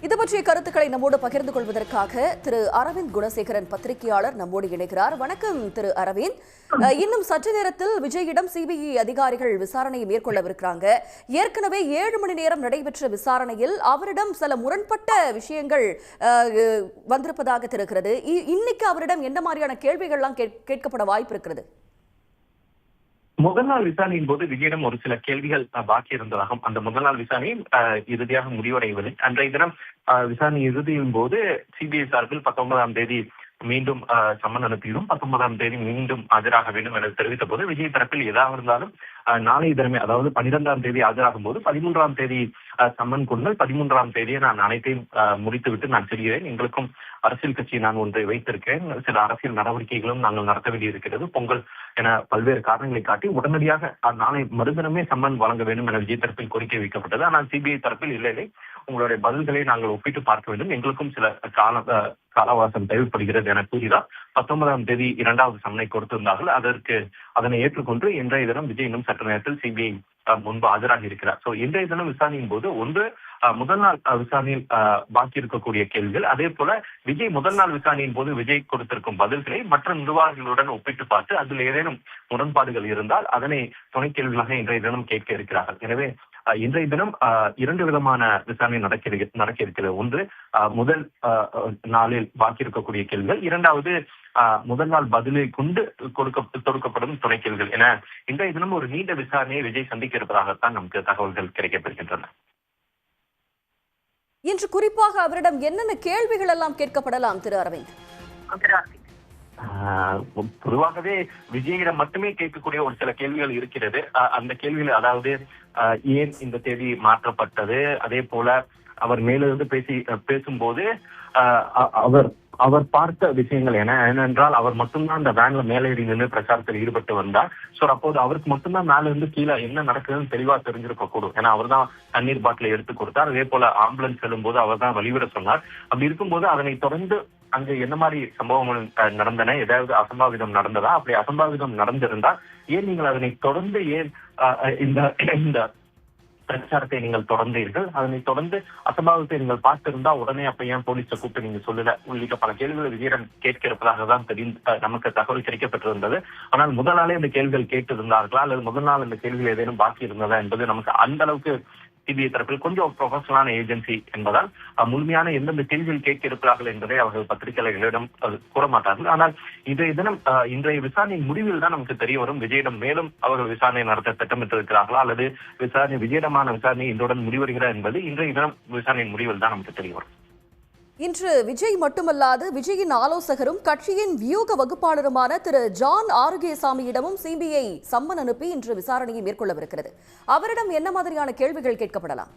இது பற்றிய கருத்துக்களை நம்மோடு பகிர்ந்து கொள்வதற்காக திரு அரவிந்த் குணசேகரன் பத்திரிகையாளர் நம்மோடு இணைகிறார். வணக்கம் திரு அரவிந்த். இன்னும் சற்று நேரத்தில் விஜயிடம் சிபிஐ அதிகாரிகள் விசாரணையை மேற்கொள்ளவிருக்கிறாங்க. ஏற்கனவே 7 மணி நேரம் நடைபெற்ற விசாரணையில் அவரிடம் சில முரண்பட்ட விஷயங்கள் வந்திருப்பதாக தெரிகிறது. இன்னைக்கு அவரிடம் என்ன மாதிரியான கேள்விகள்லாம் கேட்கப்பட வாய்ப்பு இருக்கிறது? முதல் நாள் விசாரணையின் போது விஜயிடம் ஒரு சில கேள்விகள் பாக்கி இருந்ததாகும். அந்த முதல் நாள் விசாரணையும் இறுதியாக முடிவடைவதில்லை. அன்றைய தினம் விசாரணை இறுதியின் போது சிபிஐ சார்பில் 19ஆம் தேதி மீண்டும் சம்மன் அனுப்பியும் 19ஆம் தேதி மீண்டும் ஆஜராக வேண்டும் என தெரிவித்த போது விஜய் தரப்பில் எதாக இருந்தாலும் நாளைய தினமே, அதாவது 12ஆம் தேதி ஆஜராகும் போது 13ஆம் தேதி சம்மன் கொடுங்கள், 13ஆம் தேதியை நான் அனைத்தையும் முடித்துவிட்டு நான் செல்கிறேன். எங்களுக்கும் அரசியல் கட்சி நான் ஒன்றை வைத்திருக்கிறேன், சில அரசியல் நடவடிக்கைகளும் நாங்கள் நடத்த வேண்டியிருக்கிறது, பொங்கல் என பல்வேறு காரணங்களை காட்டி உடனடியாக நாளை மறுதினமே சம்மன் வழங்க வேண்டும் என விஜய் தரப்பில் கோரிக்கை வைக்கப்பட்டது. ஆனால் சிபிஐ தரப்பில் இல்லை, உங்களுடைய பதில்களை நாங்கள் ஒப்பிட்டு பார்க்க வேண்டும், எங்களுக்கும் சில காலவாசம் தேவைப்படுகிறது என கூறினார். 19ஆம் தேதி 2வது சம்மனை கொடுத்திருந்தார்கள். அதனை ஏற்றுக்கொண்டு இன்றைய தினம் விஜய் இன்னும் சற்று நேரத்தில் சிபிஐ முன்பு ஆஜராகி இருக்கிறார். சோ இன்றைய தினம் விசாரணையின் போது ஒன்று முதல் நாள் விசாரணையில் பாக்கி இருக்கக்கூடிய கேள்விகள், அதே போல விஜய் முதல் நாள் விசாரணையின் போது விஜய் கொடுத்திருக்கும் பதில்களை மற்ற நிர்வாகிகளுடன் ஒப்பிட்டு பார்த்து அதில் ஏதேனும் முரண்பாடுகள் இருந்தால் அதனை துணை கேள்விகளாக இன்றைய தினம் கேட்க இருக்கிறார்கள். எனவே இன்றைய தினம் 2 விதமான விசாரணை நடக்க இருக்கிறது. ஒன்று முதல் நாளில் பாக்கி இருக்கக்கூடிய கேள்விகள், 2வது முதல் நாள் பதிலை கொண்டு தொடுக்கப்படும் துணை கேள்விகள் என இன்றைய தினம் ஒரு நீண்ட விசாரணையை விஜய் சந்திக்க இருப்பதாகத்தான் நமக்கு தகவல்கள் கிடைக்கப்பெறுகின்றன. இன்று குறிப்பாக அவரிடம் என்னென்ன கேள்விகள் எல்லாம் கேட்கப்படலாம் திரு அரவிந்த்? பொதுவாகவே விஜயிடம் மட்டுமே கேட்கக்கூடிய ஒரு சில கேள்விகள் இருக்கிறது. அந்த கேள்விகள், அதாவது ஏன் இந்த தேதி மாற்றப்பட்டது, அதே போல அவர் மேலிருந்து பேசும்போது அவர் பார்த்த விஷயங்கள் ஏனென்றால் அவர் மட்டும்தான் அந்த வேன்ல மேலேறி நின்று பிரச்சாரத்தில் ஈடுபட்டு வந்தார். சோ அப்போது அவருக்கு மட்டும்தான் மேல இருந்து கீழே என்ன நடக்குதுன்னு தெளிவா தெரிஞ்சிருக்க கூடும். ஏன்னா அவர் தான் தண்ணீர் பாட்டிலை எடுத்து கொடுத்தார். அதே போல ஆம்புலன்ஸ் செல்லும் போது அவர் தான் வழிவிட சொன்னார். அப்படி இருக்கும்போது அதனை தொடர்ந்து அங்கு என்ன மாதிரி சம்பவங்கள் நடந்தன, ஏதாவது அசம்பாவிதம் நடந்ததா, அப்படி அசம்பாவிதம் நடந்திருந்தால் ஏன் நீங்கள் அதனை தொடர்ந்து இந்த பிரச்சாரத்தை நீங்கள் தொடர்ந்தீர்கள், அதனை தொடர்ந்து அசம்பாவிதத்தை நீங்கள் பார்த்திருந்தா உடனே அப்ப ஏன் போலீஸை கூப்பிட்டு நீங்க சொல்லல, உள்ளிட்ட பல கேள்விகள் விஜயிடம் கேட்க இருப்பதாக தான் நமக்கு தகவல் கிடைக்கப்பட்டிருந்தது. ஆனால் முதல் நாளே இந்த கேள்விகள் கேட்டிருந்தார்களா அல்லது முதல் நாள் இந்த கேள்விகள் ஏதேனும் பாக்கி இருந்ததா என்பது நமக்கு அந்த அளவுக்கு சிபிஐ தரப்பில் கொஞ்சம் ப்ரொஃபஷனலான ஏஜென்சி என்பதால் முழுமையான எந்தெந்த கேள்விகள் கேட்க இருக்கிறார்கள் என்பதை அவர்கள் பத்திரிகையாளர்களிடம் கூற மாட்டார்கள். ஆனால் இன்றைய விசாரணையின் முடிவில் தான் நமக்கு தெரிய வரும் விஜயிடம் மேலும் அவர்கள் விசாரணை நடத்த திட்டமிட்டிருக்கிறார்களா அல்லது விஜயிடமான விசாரணை இன்றுடன் முடிவருகிறார் என்பது இன்றைய தினம் விசாரணையின் முடிவில் தான் நமக்கு தெரிய வரும். இன்று விஜய் மட்டுமல்லாது விஜயின் ஆலோசகரும் கட்சியின் வியூக வகுப்பாளருமான திரு ஜான் ஆரோக்கியசாமியிடமும் சிபிஐ சம்மன் அனுப்பி இன்று விசாரணையை மேற்கொள்ளவிருக்கிறது. அவரிடம் என்ன மாதிரியான கேள்விகள் கேட்கப்படலாம்?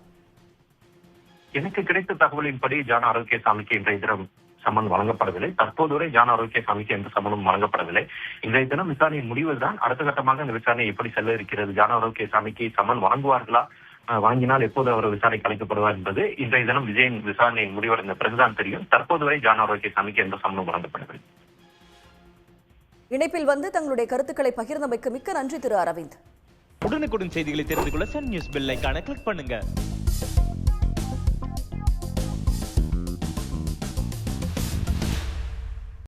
எனக்கு கிடைத்த தகவலின்படி ஜான் ஆரோக்கியசாமிக்கு இன்றைய தினம் சம்மன் வழங்கப்படவில்லை. தற்போது வரை ஜான் ஆரோக்கியசாமிக்கு எந்த சம்மனும் வழங்கப்படவில்லை. இன்றைய தினம் விசாரணையின் முடிவில் தான் அடுத்த கட்டமாக இந்த விசாரணை எப்படி செல்ல இருக்கிறது, ஜான் ஆரோக்கியசாமிக்கு சம்மன் வழங்குவார்களா, வாங்கினால் எப்போது அவர் விசாரணைக்கு அழைக்கப்படுவார் என்பது இன்றைய தினம் விஜயின் விசாரணை முடிவடைந்த பிறகுதான் தெரியும். தற்போது வரை ஜான் ஆரோக்கியசாமிக்கு எந்த சம்மனும் வழங்கப்படவில்லை. இணைப்பில் வந்து தங்களுடைய கருத்துக்களை பகிர்ந்தமைக்கு மிக்க நன்றி திரு அரவிந்த். உடனுக்குடன் செய்திகளை தெரிந்து கொள்ள சன் நியூஸ் பெல் ஐகானை கிளிக் பண்ணுங்க.